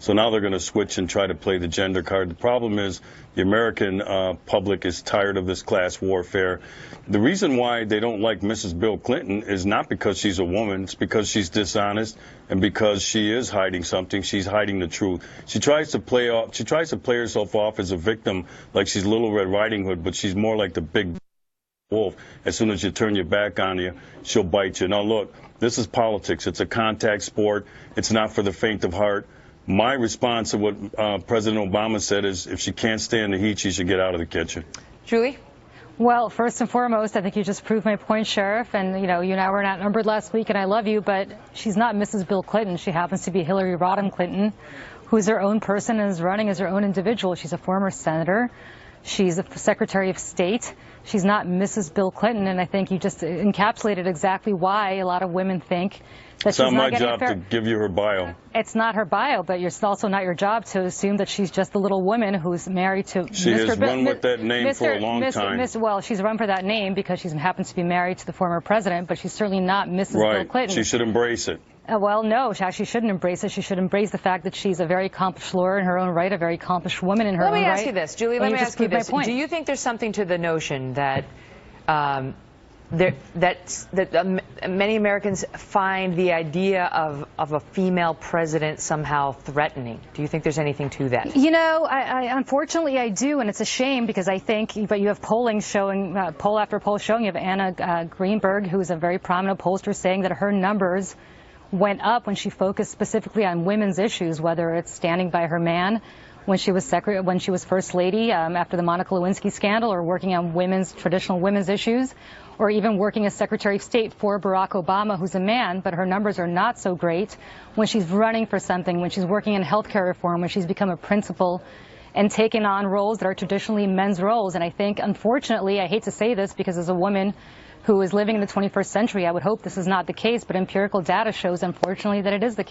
So now they're going to switch and try to play the gender card. The problem is the American public is tired of this class warfare. The reason why they don't like Mrs. Bill Clinton is not because she's a woman. It's because she's dishonest and because she is hiding something. She's hiding the truth. She tries to play herself off as a victim, like she's Little Red Riding Hood, but she's more like the big wolf. As soon as you turn your back on you, she'll bite you. Now look, this is politics. It's a contact sport. It's not for the faint of heart. My response to what President Obama said is if she can't stand the heat, she should get out of the kitchen. Julie? Well, first and foremost, I think you just proved my point, Sheriff. And, you and I were outnumbered last week, and I love you, but she's not Mrs. Bill Clinton. She happens to be Hillary Rodham Clinton, who's her own person and is running as her own individual. She's a former senator. She's a Secretary of State. She's not Mrs. Bill Clinton, and I think you just encapsulated exactly why a lot of women think that it's not my job to give you her bio. It's not her bio, but it's also not your job to assume that she's just a little woman who's married to She has run with that name for a long time. Well, she's run for that name because she happens to be married to the former president, but she's certainly not Mrs. Bill Clinton. She should embrace it. Well, no, she shouldn't embrace it. She should embrace the fact that she's a very accomplished lawyer in her own right, a very accomplished woman in her own right. Let me ask you this, Julie. Let me ask you this. Do you think there's something to the notion that many Americans find the idea of a female president somehow threatening? Do you think there's anything to that? Unfortunately, I do, and it's a shame because I think, but you have polling showing, poll after poll showing, you have Anna Greenberg, who's a very prominent pollster, saying that her numbers went up when she focused specifically on women's issues, whether it's standing by her man when she was First Lady after the Monica Lewinsky scandal, or working on traditional women's issues, or even working as Secretary of State for Barack Obama, who's a man, but her numbers are not so great when she's running for something, when she's working in healthcare reform, when she's become a principal and taken on roles that are traditionally men's roles. And I think, unfortunately, I hate to say this because as a woman who is living in the 21st century, I would hope this is not the case, but empirical data shows, unfortunately, that it is the case.